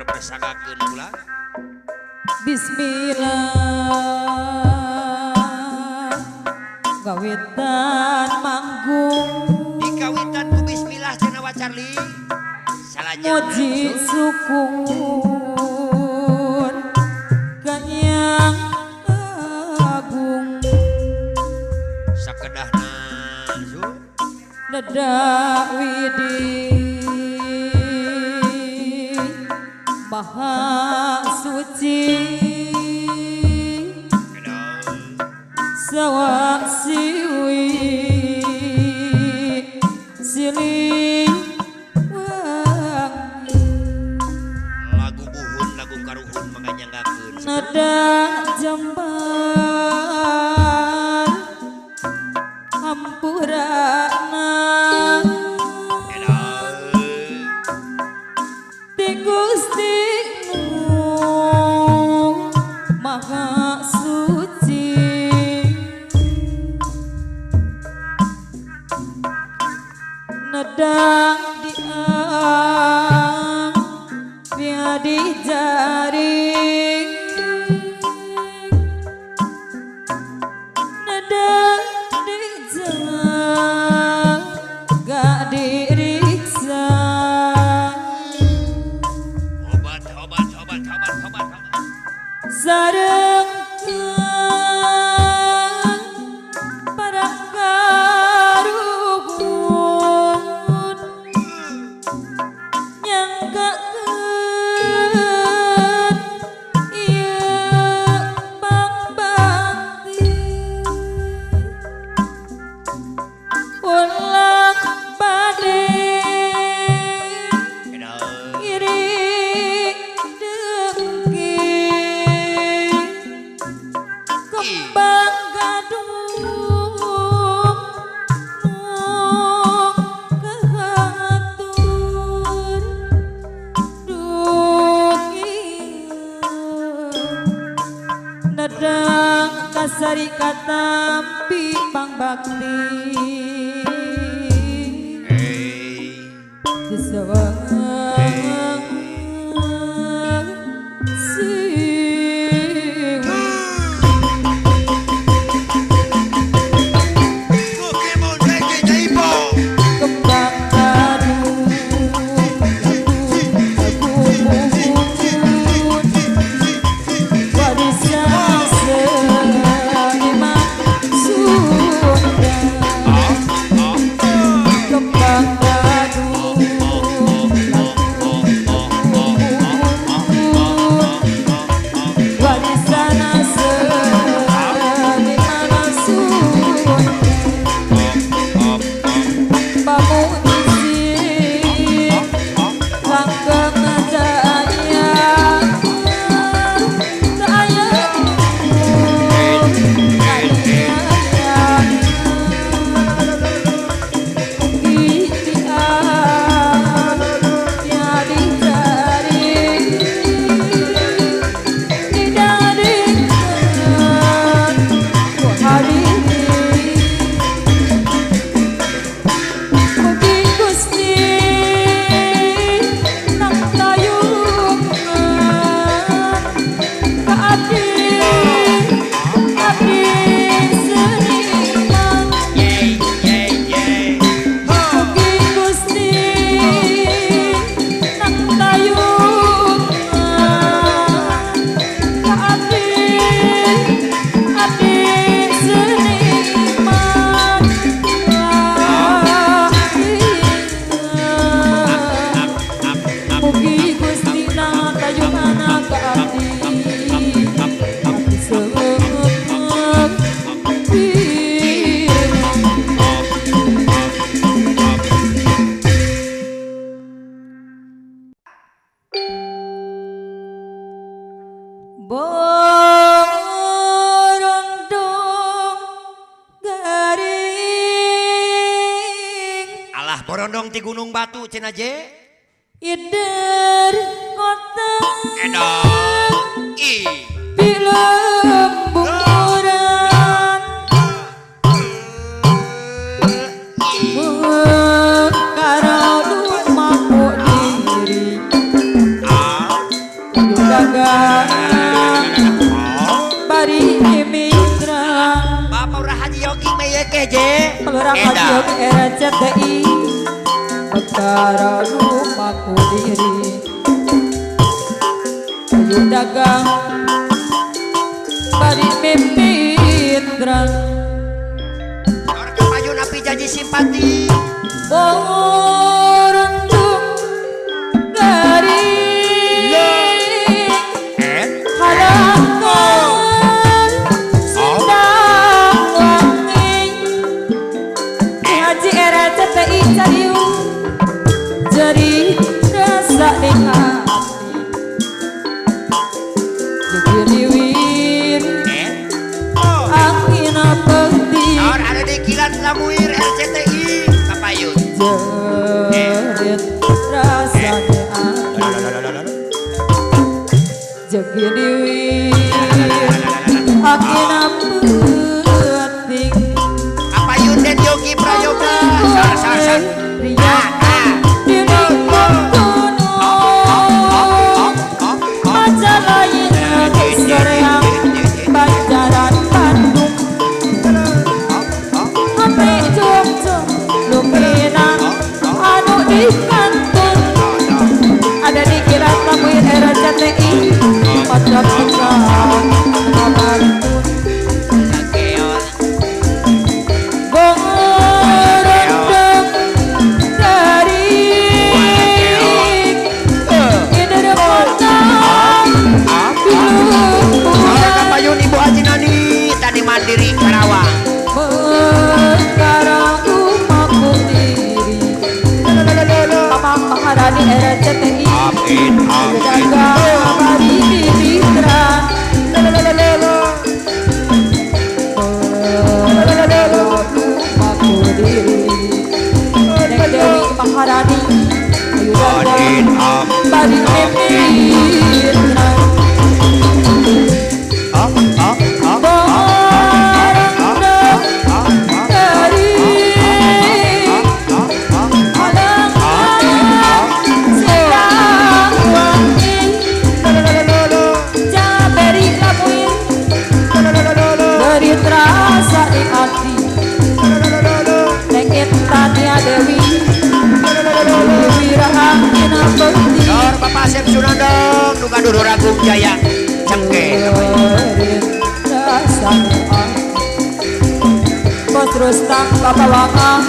Bersagakeun pula. Bismillah gawetan manggung Dikawitan ku bismillah cenah wa Charlie. Salahnya muji syukur kanyang agung sakedahna Zul. neda widih maha suci sawa siwi siling wangi Lagu buhun lagu karuhun manganyanggakeun. nada jambar hampurana ti Gusti maha suci nedang diang dia dijaring nedang dijang gak diriksa Obat. sareng para karuhun nyangkakeun ieu pangbakti ulang bade iring dengki kembang gadung kehatur nedang kasari katampi pangbakti disawang siwi Pokemon Reggae Jaipong. kembang gadung lagu buhun warisan seniman Sunda mugi Gusti tayung anak ka abdi abdi sekti borondong garing Alah borondong ti Gunung Batu cenah je. Ider kota Edong i Pilemburan Karau lumaku diri dagang bari mitra Bapak Urah Haji Yogi meyeke je. Kelurahan Kacil RCTI Karau lumaku diri Ayu dagang bari mitra Orang kepayun api janji simpati. borondong garing halangan sindang wangi Haji RCTI cariu jadi rasa ning hati Jegiriwir angin peti Saur ada di Kilan Lamuir RCTI kapayun. jerit rasanya Jegiriwir angin peti Kapayun dan Yogi Prayoga. Sar. Ria di gunung Majalaya Soreang Banjaran Bandung Hape Jogja Lumina anu di kantun ada di Kilat Lamuir RCTI Pajak Sekarang borondong garing Ider kota Saur kapayun Ibu Haji Nani Tani Mandiri Karawang. Sekarang rumahku diri Mama Maharani RCTI Dagang bari mitra rumahku diri Nek Dewi Maharani Ayu dagang bari mitra borondong garing halangan sindang wangi Jaberi Lamuir dari terasa di hati Nengit Tania Dewi Wirahangin peti Saur Bapak Asep Sunandong Nuga Dudur Agung Jaya Cengke rasanya Bos Rustam Bapak Wangah